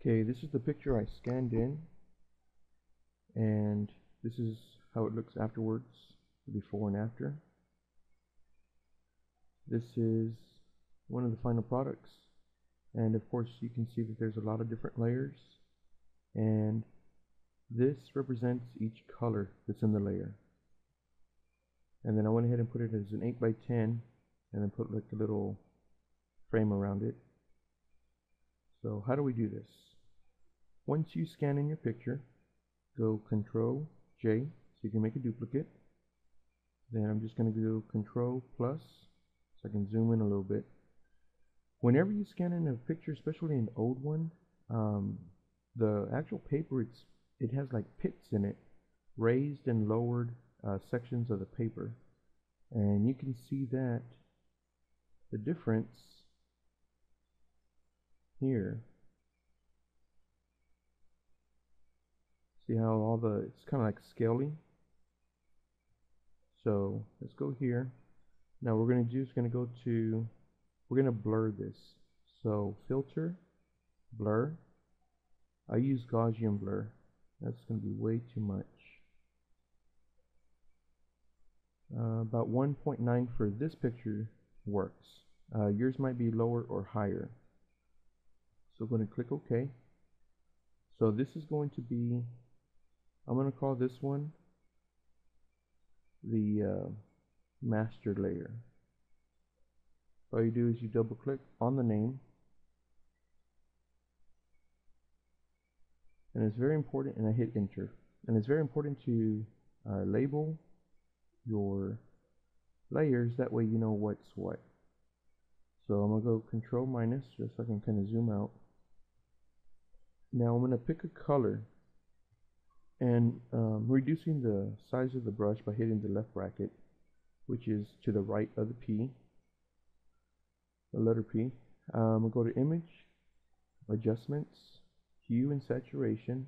Okay, this is the picture I scanned in, and this is how it looks afterwards, before and after. This is one of the final products, and of course you can see that there's a lot of different layers, and this represents each color that's in the layer. And then I went ahead and put it as an 8x10 and then put like a little frame around it. So how do we do this? Once you scan in your picture, go Control J so you can make a duplicate. Then I'm just going to do Control plus so I can zoom in a little bit. Whenever you scan in a picture, especially an old one, the actual paper, it has like pits in it, raised and lowered sections of the paper, and you can see that the difference here. See how it's kind of like scaly. So let's go here. Now we're going to do is we're going to blur this. So filter, blur. I use Gaussian blur. That's going to be way too much. About 1.9 for this picture works. Yours might be lower or higher. So I'm going to click OK. So this is going to be, I'm going to call this one the master layer. All you do is you double click on the name, and it's very important, and I hit enter, and it's very important to label your layers, that way you know what's what. So I'm going to go Control minus just so I can kind of zoom out. Now I'm going to pick a color, and reducing the size of the brush by hitting the left bracket, which is to the right of the P, the letter P. I'm going to go to Image, Adjustments, Hue and Saturation,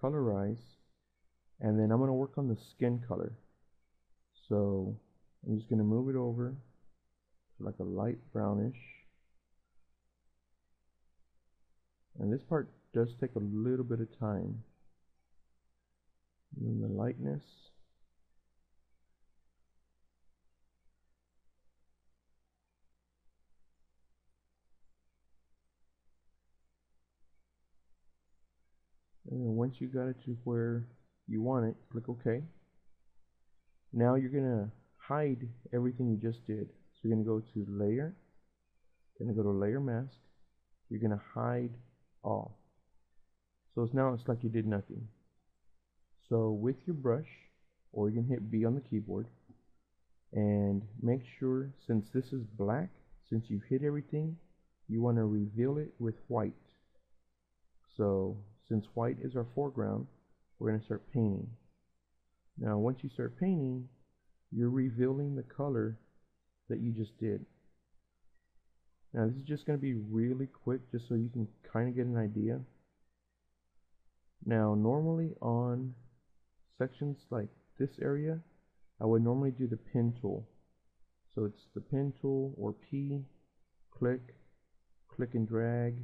Colorize, and then I'm going to work on the skin color. So I'm just going to move it over to like a light brownish. And this part does take a little bit of time. And then the lightness. And then once you got it to where you want it, click OK. Now you're going to hide everything you just did. So you're going to go to Layer, going to go to Layer Mask. You're going to hide all. So now it's like you did nothing. So with your brush, or you can hit B on the keyboard, and make sure, since this is black, since you hit everything, you want to reveal it with white. So since white is our foreground, we're going to start painting. Now once you start painting, you're revealing the color that you just did. Now this is just going to be really quick, just so you can kind of get an idea. Now normally on sections like this area, I would normally do the pen tool. So it's the pen tool, or P, click, click and drag,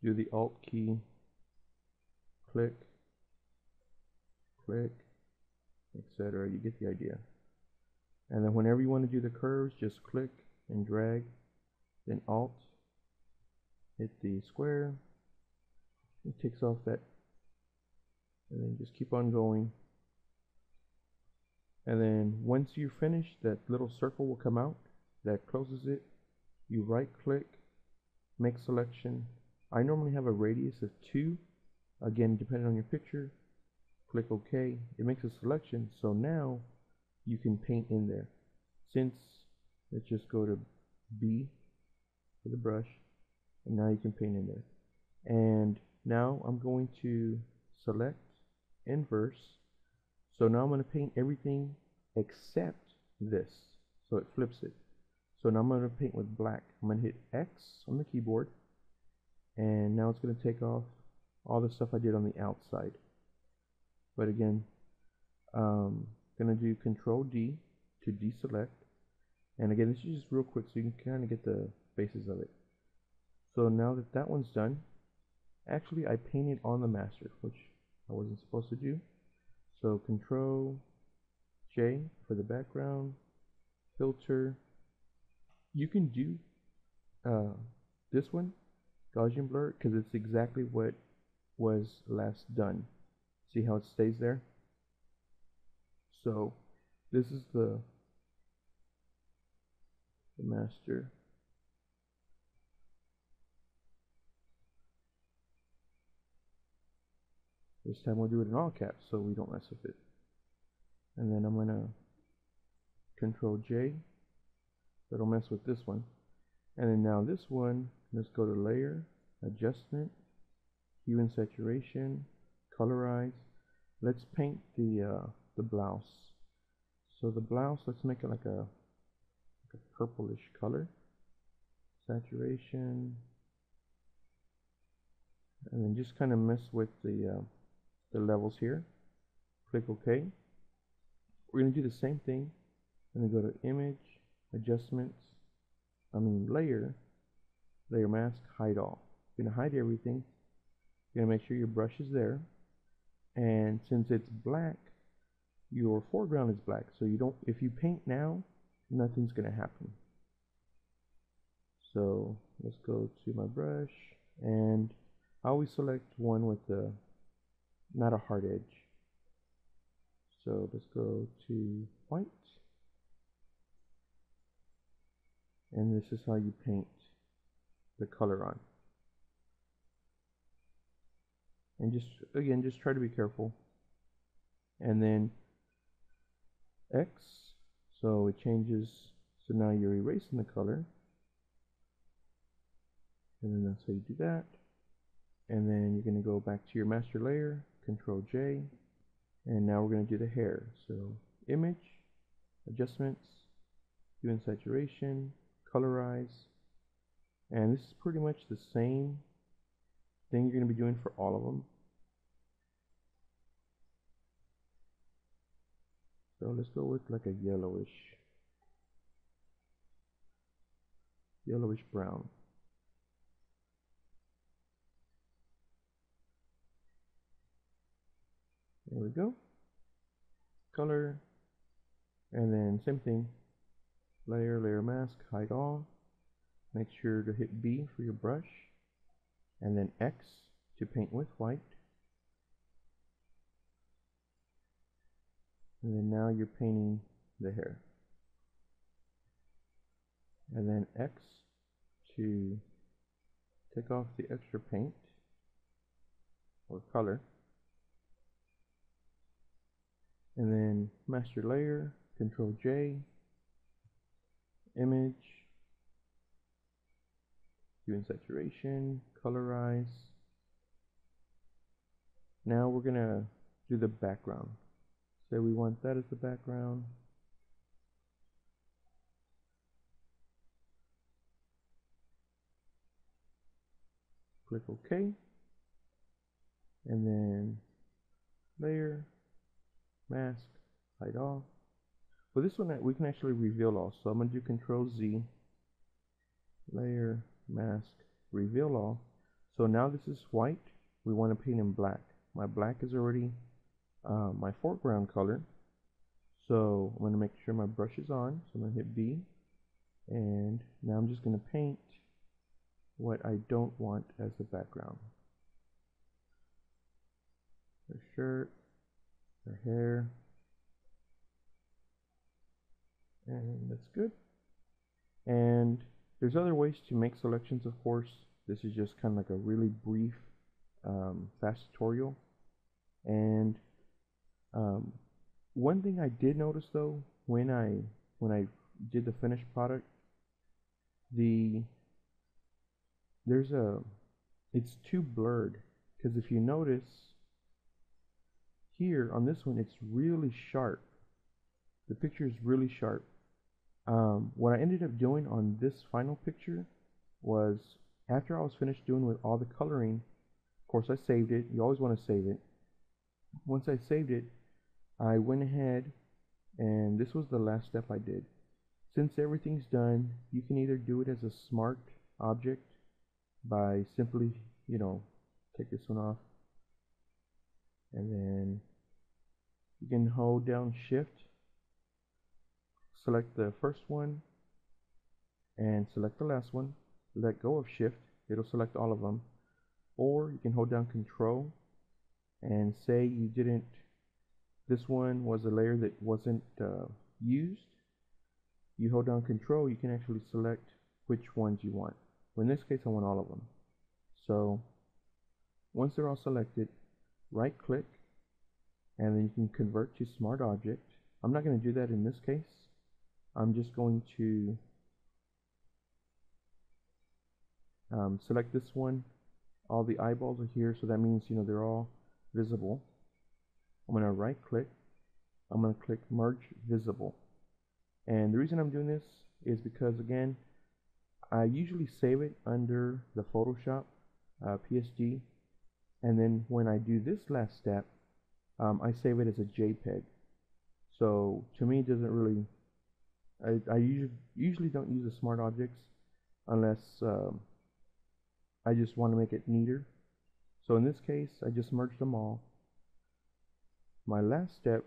do the Alt key, click, click, etc. You get the idea. And then whenever you want to do the curves, just click and drag, then Alt, hit the square, it takes off that, and then just keep on going. And then once you finish, that little circle will come out that closes it. You right click, make selection. I normally have a radius of 2. Again, depending on your picture, click OK. It makes a selection, so now you can paint in there. Since, let's just go to B for the brush, and now you can paint in there. And now I'm going to select inverse. So now I'm going to paint everything except this. So it flips it. So now I'm going to paint with black. I'm going to hit X on the keyboard, and now it's going to take off all the stuff I did on the outside. But again, going to do Control D to deselect. And again, this is just real quick so you can kind of get the basis of it. So now that that one's done, actually I painted on the master, which I wasn't supposed to do. So Control J for the background, filter. You can do this one, Gaussian blur, because it's exactly what was last done. See how it stays there? So this is the master. This time we'll do it in all caps so we don't mess with it. And then I'm gonna Control J, so it'll mess with this one. And then now this one, let's go to Layer, Adjustment, Hue and Saturation, Colorize. Let's paint the blouse. So the blouse, let's make it like a purplish color. Saturation, and then just kind of mess with the levels here. Click OK. We're going to do the same thing. I'm going to go to Image, Adjustments, Layer, Layer Mask, Hide All. You're going to hide everything. You're going to make sure your brush is there. And since it's black, your foreground is black. So you don't, if you paint now, nothing's going to happen. So let's go to my brush, and I always select one with not a hard edge. So let's go to white, and this is how you paint the color on. And just try to be careful. And then X, so it changes, so now you're erasing the color. And then that's how you do that. And then you're going to go back to your master layer, Control J, and now we're going to do the hair. So Image, Adjustments, Hue and Saturation, Colorize, and this is pretty much the same thing you're going to be doing for all of them. So let's go with like a yellowish brown. There we go. Color, and then same thing. Layer, Layer Mask, Hide All. Make sure to hit B for your brush, and then X to paint with white. And then now you're painting the hair. And then X to take off the extra paint or color. And then master layer, Control J, Image, Hue and Saturation, Colorize. Now we're going to do the background. Say we want that as the background. Click OK. And then Layer, Mask, Hide All. For this one, we can actually reveal all. So I'm going to do Control Z, Layer, Mask, Reveal All. So now this is white. We want to paint in black. My black is already my foreground color. So I'm going to make sure my brush is on. So I'm going to hit B. And now I'm just going to paint what I don't want as the background. Her shirt, her hair, and that's good. And there's other ways to make selections, of course. This is just kind of like a really brief fast tutorial. And one thing I did notice though, when I did the finished product, it's too blurred, because if you notice here on this one, it's really sharp. The picture is really sharp. What I ended up doing on this final picture was, after I was finished doing with all the coloring, of course I saved it. You always want to save it. Once I saved it, I went ahead, and this was the last step I did. Since everything's done, you can either do it as a smart object, by simply, take this one off, and then you can hold down shift, select the first one, and select the last one, let go of shift, it'll select all of them. Or you can hold down control and say you didn't, this one was a layer that wasn't used. You hold down control, you can actually select which ones you want. Well, in this case I want all of them. So once they're all selected, right click, and then you can convert to smart object. I'm not going to do that in this case. I'm just going to select this one. All the eyeballs are here, so that means they're all visible. I'm going to right click, I'm going to click merge visible, and the reason I'm doing this is because, again, I usually save it under the Photoshop PSD, and then when I do this last step, I save it as a JPEG. So to me it doesn't really, I usually don't use the smart objects unless I just want to make it neater. So in this case I just merged them all. My last step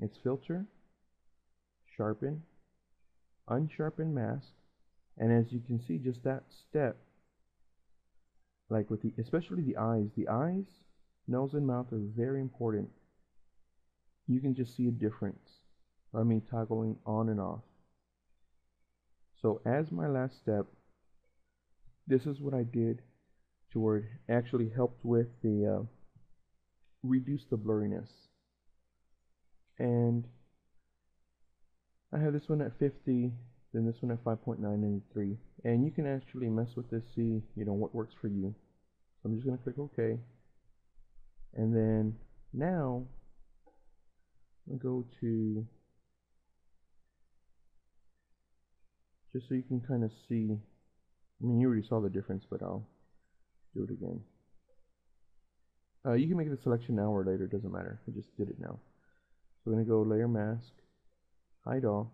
is filter, sharpen, unsharpen mask, and as you can see, just that step, like with especially the eyes, nose and mouth are very important. You can just see a difference by me toggling on and off. So as my last step, this is what I did to where it actually helped with the reduce the blurriness. And I have this one at 50, then this one at 5.993, and you can actually mess with this, see what works for you. So I'm just going to click OK, and then now I'll go to, just so you can kind of see, I mean you already saw the difference, but I'll do it again. You can make the selection now or later, it doesn't matter, I just did it now. So I'm going to go layer mask, hide all.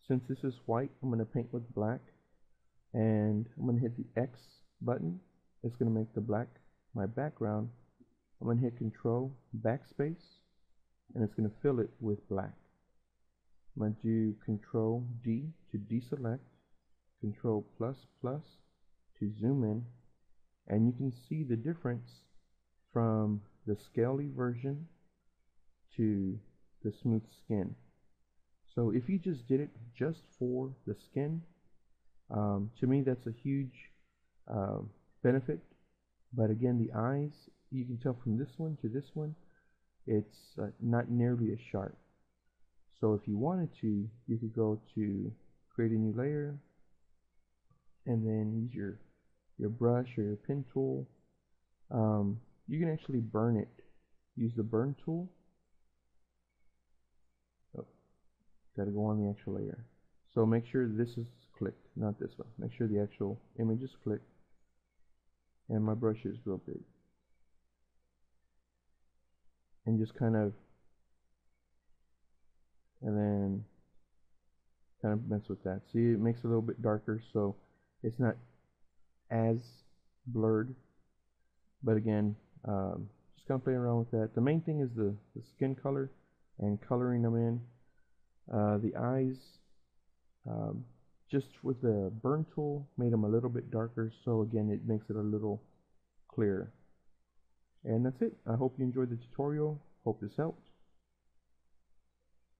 Since this is white, I'm going to paint with black, and I'm going to hit the X button. It's going to make the black my background. I'm going to hit Control Backspace, and it's going to fill it with black. I'm going to do Control D to deselect, Control plus plus to zoom in, and you can see the difference from the Scaly version to the smooth skin. So if you just did it just for the skin, to me that's a huge benefit. But again, the eyes, you can tell from this one to this one, it's not nearly as sharp. So if you wanted to, you could go to create a new layer, and then use your brush or your pen tool. You can actually burn it. Use the burn tool. Got to go on the actual layer. So make sure this is clicked, not this one. Make sure the actual image is clicked. And my brush is real big. And just kind of, and then kind of mess with that. See, it makes it a little bit darker, so it's not as blurred. But again, just kind of playing around with that. The main thing is the skin color and coloring them in. The eyes, just with the burn tool, made them a little bit darker, so again it makes it a little clearer. And that's it. I hope you enjoyed the tutorial. Hope this helped.